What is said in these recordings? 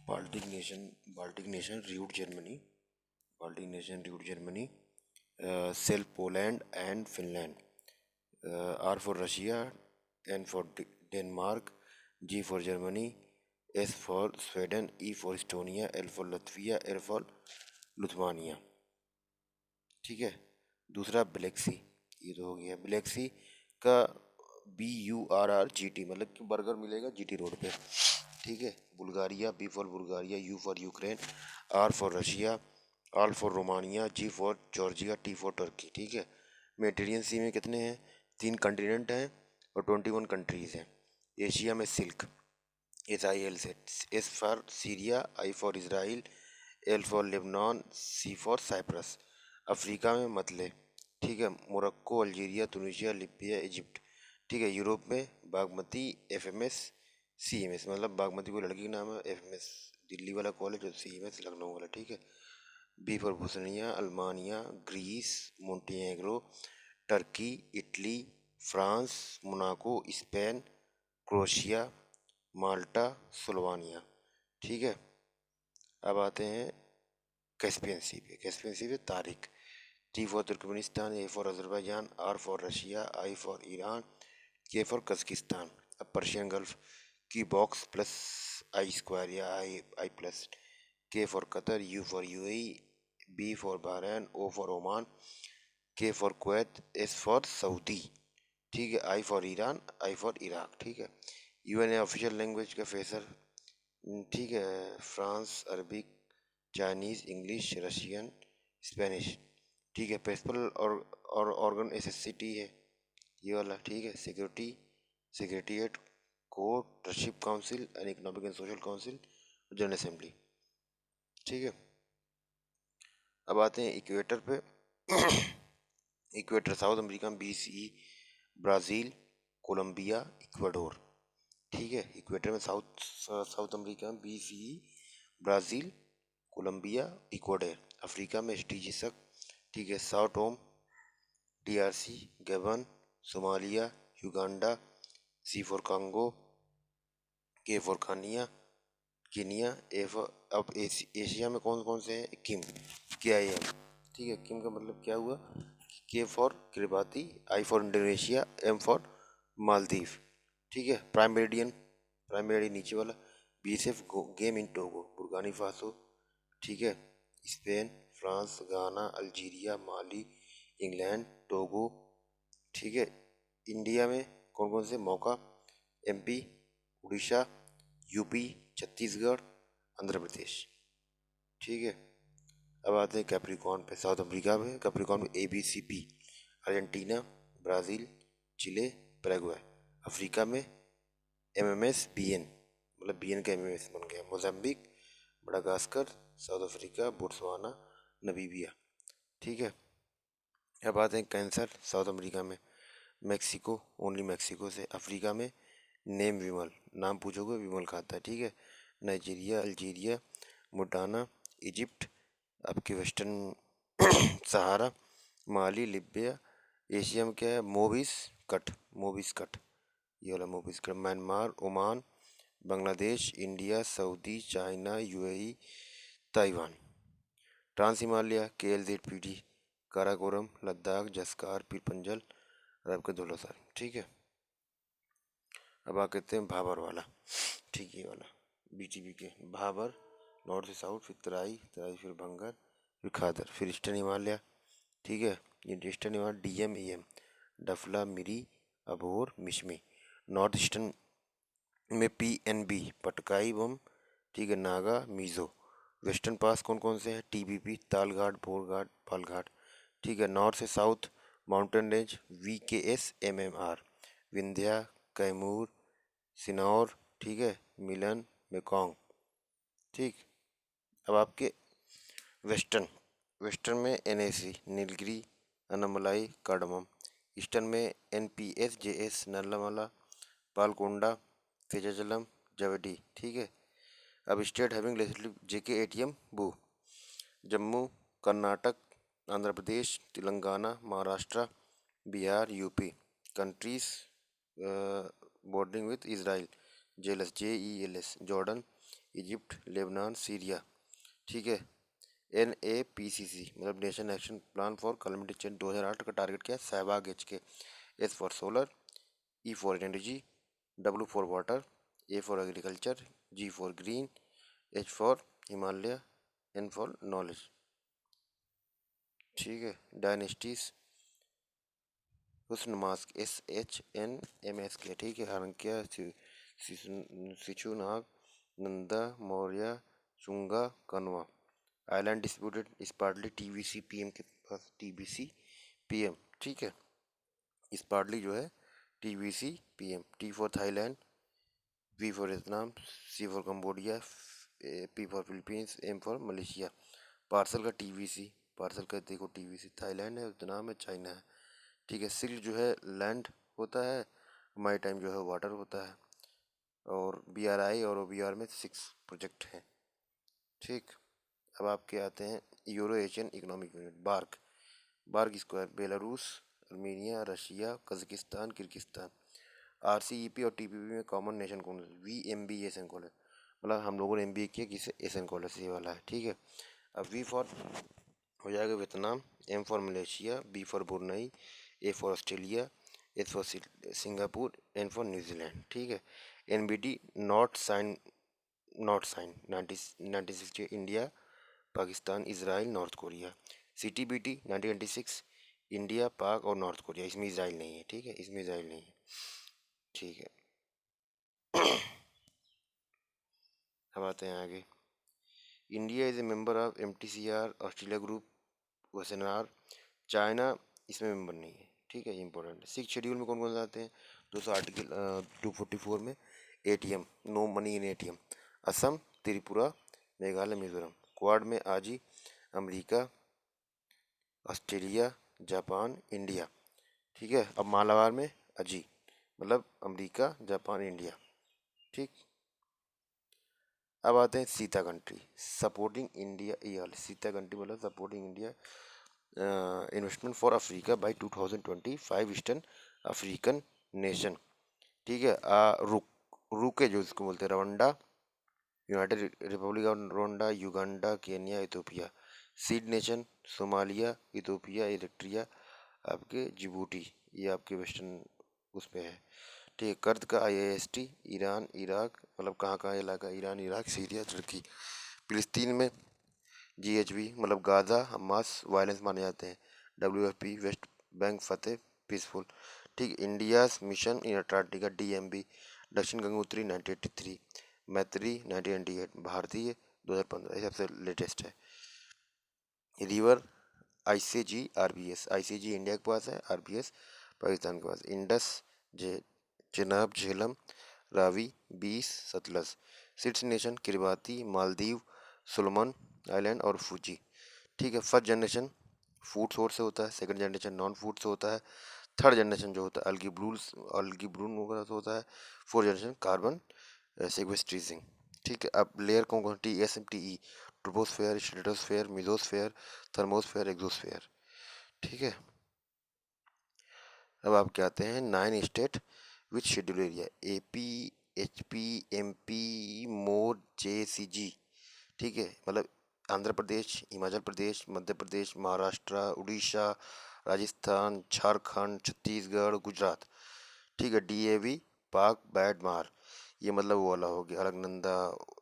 Baltic nation, Baltic nation, Rude Germany, Baltic nation, Rude Germany, Cell Poland and Finland, R for Russia, N for Denmark, G for Germany, S for Sweden, E for Estonia, L for Latvia, R for Lithuania। ठीक है। दूसरा black सी, ये तो हो गया black सी का BURR GT, मतलब कि बर्गर मिलेगा GT रोड पे। ठीक है। Bulgaria, B for Bulgaria, U for Ukraine, R for Russia, R for Romania, G for Georgia, T for Turkey. ठीक है। मेडिटेरियन सी में कितने हैं? 3 कॉन्टिनेंट हैं और 21 कंट्रीज़ हैं। एशिया में सिल्क, SIL से, S for Syria, I for Israel, L for Lebanon, C for Cyprus. Africa में मतले। ठीक है। Morocco, Algeria, Tunisia, Libya, Egypt. ठीक है। यूरोप में बागमती, FMS, CMS, मतलब बागमती कोई लड़की का नाम है, FMS दिल्ली वाला कॉलेज और CMS लखनऊ वाला। ठीक है। B for Bosnia, Albania, Greece, Montenegro, Turkey, Italy, France, Monaco, Spain, Croatia, Malta, Slovenia. ठीक है। अब आते हैं कैस्पियन सी पे। कैस्पियन सी पे तारिक। T for Turkmenistan, A for Azerbaijan, R for Russia, I for Iran, K for Kazakhstan. अब Persian gulf की बॉक्स प्लस आई स्क्वायर या I plus. K for Qatar, U for UAE, B for Bahrain, O for Oman, K for Kuwait, S for Saudi. ठीक है। I for Iran, I for Iraq. ठीक है। UN official language का फेसर। ठीक है। France, Arabic, Chinese, English, Russian, Spanish. ठीक है। प्रिंसिपल और ऑर्गन SSCT है ये वाला। ठीक है। Security, secretariat, court, trusteeship council and economic and social council, general assembly. ठीक है। अब आते हैं इक्वेटर पे। इक्वेटर साउथ अमेरिका में BC, ब्राज़ील, कोलंबिया, इक्वाडोर। ठीक है। इक्वेटर में साउथ अमेरिका में BC, Brazil, Colombia, Ecuador. Africa में STGSC। ठीक है। Sao Tome, DRC, Gabon, Somalia, Uganda, C for Congo, K for Kenya, A for. अब एशिया में कौन कौन से हैं? किम, KIM। ठीक है। किम का मतलब क्या हुआ? K for Kiribati, I for Indonesia, M for Maldives. ठीक है। प्राइम मेरिडियन नीचे वाला। BSF game in Togo, Burkina Faso. ठीक है। स्पेन, फ्रांस, गाना, अल्जीरिया, माली, इंग्लैंड, टोगो। ठीक है। इंडिया में कौन कौन से? मौका, MP, उड़ीसा, UP, छत्तीसगढ़, आंध्र प्रदेश। ठीक है। अब आते हैं कैप्रिकॉर्न पे। साउथ अफ्रीका में कैप्रिकॉर्न में ABCP, अर्जेंटीना, ब्राज़ील, चिले, पैराग्वे। अफ्रीका में MMSBN, मतलब BN का MMS बन गया। Mozambique, Madagascar, south Africa, Botswana, Namibia. ठीक है। अब आते हैं कैंसर। साउथ अमेरिका में मैक्सिको, ओनली मैक्सिको से। अफ्रीका में नेम विमल, नाम पूछोगे विमल खाता है। ठीक है। नाइजीरिया, अल्जीरिया, मोटाना, इजिप्ट, आपके वेस्टर्न सहारा, माली, लिबिया। एशिया में क्या है? मोबिस कट, ये वाला मोबिस कट। Myanmar, Oman, Bangladesh, India, Saudi, China, UAE, Taiwan. Trans Himalaya, KLZPD, Karakoram, Ladakh, Zanskar, Pir Panjal, अरब के धौलासार। ठीक है। अब आ कहते हैं भाबर वाला। ठीक है। ये वाला BTB के भाबर, नॉर्थ से साउथ, फिर तराई, फिर भंगर, फिर खादर, फिर ईस्टर्न हिमालय। ठीक है। ये ईस्टर्न हिमालय DMEM, डफला, मिरी, अबोर, मिशमी। नॉर्थ ईस्टर्न में PNB, पटकाई बम। ठीक है। नागा, मिजो। वेस्टर्न पास कौन कौन से हैं? TBP, तालघाट, भोरघाट, पालघाट। ठीक है। नॉर्थ से south mountain range VKS, MMR, Vindhya, Kaimur, सिनौर। ठीक है। मिलन, मेकोंग। ठीक। अब आपके वेस्टर्न वेस्टर्न में NAC, Nilgiri, Anamalai, cardamom. Eastern में NPS, नल्लामला, पालकोंडा, तेजाचलम, जावेडी। ठीक है। अब state having legislative JK ATM बू। Jammu, Karnataka, Andhra Pradesh, Telangana, Maharashtra, Bihar, UP। Countries bordering with Israel, JELS, Jordan, Egypt, Lebanon, Syria. ठीक है। NAPCC मतलब nation action plan for climate change 2008 का टारगेट क्या है? Sehwag H K. S for solar, E for energy, W for water, A for agriculture, G for green, H for Himalaya, N for knowledge. ठीक है। Dynasties, हुस्न mask, SHNMSK। ठीक है। हारंक्या, शिशुनाग, नंदा, मौर्य, चुंगा, कनवा। Island disputed Spratly, TBC PM के पास, TBC PM। ठीक है। Spratly जो है TBC PM। T for Thailand, V for Vietnam, C for Cambodia, P for Philippines, M for Malaysia. Parcel का TBC, पार्सल का देखो TBC, थाईलैंड है, वियतनाम है, चाइना है। ठीक है। सिल्क जो है लैंड होता है, माई टाइम जो है वाटर होता है, और BRI और OBR में 6 प्रोजेक्ट हैं। ठीक। अब आपके आते हैं Euro Asian economic unit, bark. Bark square, Belarus, Armenia, Russia, Kazakhstan, Kyrgyzstan. RCEP और TPP में कॉमन नेशन कौन है? VMB एशियन कॉलेज, मतलब हम लोगों ने MBA किया किसे? एशियन कॉलेज से, ये वाला है। ठीक है। अब V फॉर हो जाएगा Vietnam, M for Malaysia, B for Brunei, A for Australia, S for Singapore, N for New Zealand. ठीक है। NBD not sign 1960 India, Pakistan, Israel, North Korea. CTBT 1996 India, Pak और नॉर्थ कोरिया। इसमें इसराइल नहीं है। ठीक है। इसमें इसराइल नहीं है। ठीक है। अब आते हैं आगे। India is a member of MTCR, Australia group, OSNR, China इसमें मेंबर नहीं है। ठीक है। इंपॉर्टेंट है। 6 शेड्यूल में कौन कौन से आते हैं? 200 आर्टिकल 244 में ATM, no money in ATM, Assam, Tripura, Meghalaya, Mizoram. Quad में आजी, अमेरिका, ऑस्ट्रेलिया, जापान, इंडिया। ठीक है। अब मालाबार में अजी, मतलब अमेरिका, जापान, इंडिया। ठीक। अब आते हैं सीता कंट्री, सपोर्टिंग इंडिया, ये वाले सीता कंट्री मतलब supporting India investment for Africa by 2025 eastern African nation. ठीक है। रुके जो इसको बोलते हैं, Rwanda, united republic of Rwanda, Uganda, Kenya, Ethiopia. सीड नेशन, सोमालिया, इथोपिया, इरिट्रिया, आपके जिबूटी, ये आपके वेस्टर्न उसमें है। ठीक है। कर्द का IIST, ईरान, इराक, मतलब कहाँ कहाँ इलाका, ईरान, इराक, सीरिया, तुर्की। फिलिस्तीन में GHB मतलब गाजा, हमास वायलेंस माने जाते हैं। WFP वेस्ट बैंक फतेह पीसफुल। ठीक। India's mission in Antarctica, DMB, दक्षिण गंगोत्री 1983, मैत्री 1998, भारतीय 2015, ये सबसे लेटेस्ट है। River ICG, RBS, ICG India के पास है, RBS पाकिस्तान के पास। Indus, Chenab, Jhelum, Ravi, 20, Sutlej. Six nation, Kiribati, Maldives, Solomon island और फुजी। ठीक है। फर्स्ट जनरेशन फूड सोर्स से होता है, सेकंड जनरेशन नॉन फूड से होता है, थर्ड जनरेशन जो होता है अल्गी ब्लूम वगैरह से होता है, फोर्थ जनरेशन कार्बन सेक्वेस्ट्रेशन। ठीक है। अब लेयर कौन कौन? TSMTE, troposphere, stratosphere, mesosphere, thermosphere, exosphere. ठीक है। अब आप क्या आते हैं 9 state with schedule area, AP, HP, MP, more, JCG। ठीक है। मतलब आंध्र प्रदेश, हिमाचल प्रदेश, मध्य प्रदेश, महाराष्ट्र, उड़ीसा, राजस्थान, झारखंड, छत्तीसगढ़, गुजरात। ठीक है। DAV, पाक, बैड, मार, ये मतलब वो वाला हो गया अलकनंदा,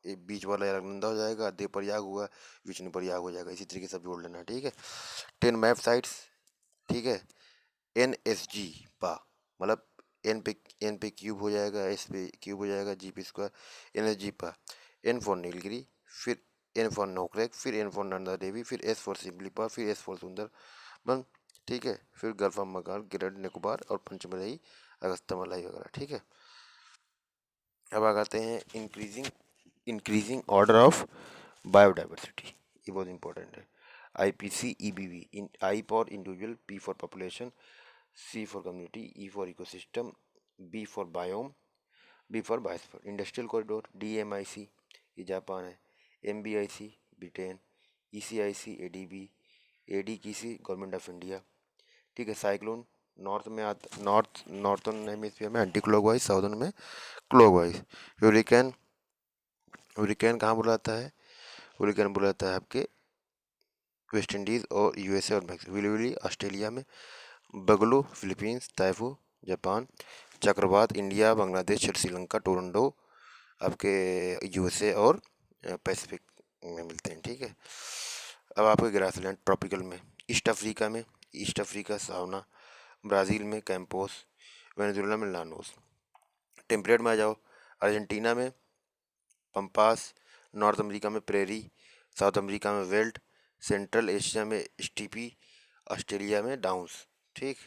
एक बीच वाला अलकनंदा हो जाएगा, देवप्रयाग हुआ, विष्णु प्रयाग हो जाएगा। इसी तरीके से सब जोड़ लेना है। ठीक है। 10 मैप साइट्स। ठीक है। NSG पा मतलब एन पे क्यूब हो जाएगा, S पे क्यूब हो जाएगा, G पे स्क्वायर, NSG पा। N फॉर नीलगिरी, फिर N फॉर नोकरेक, फिर N फॉर नंदा देवी, फिर S फॉर सिमलीपा, फिर S फॉर सुंदरबन। ठीक है। फिर gulf of Mannar, great Nicobar और पंचमलाई, अगस्तमलाई वगैरह। ठीक है। अब आ जाते हैं इंक्रीजिंग ऑर्डर ऑफ बायोडाइवर्सिटी, ये बहुत इंपॉर्टेंट है। IPC EBV, I for individual, P for population, C for community, E for ecosystem, B for biome, B for biosphere. Industrial corridor DMIC, ये जापान है, MBIC Britain, ECIC ADB, ADKC government of India. ठीक है। Cyclone north में आता, northern hemisphere में anti clockwise, southern में clockwise. ह्यूरिकेन hurricane कहाँ बुलाता है? हुरिकेन बुलाता है आपके वेस्ट इंडीज़ और यूएसए और मैक्सिको। विली ऑस्ट्रेलिया में, बगलो फिलीपींस, ताइफू जापान, चक्रवात इंडिया, बांग्लादेश, श्रीलंका, टोरंटो आपके यूएसए और पैसिफिक में मिलते हैं। ठीक है। अब आपके ग्रासलैंड ट्रॉपिकल में, ईस्ट अफ्रीका सावना, ब्राज़ील में कैंपोस, वेनेजुएला में लानोस। टेम्परेट में आ जाओ, अर्जेंटीना में पंपास, नॉर्थ अमेरिका में प्रेरी, साउथ अमेरिका में वेल्ट, सेंट्रल एशिया में स्टीपी, ऑस्ट्रेलिया में डाउन्स। ठीक।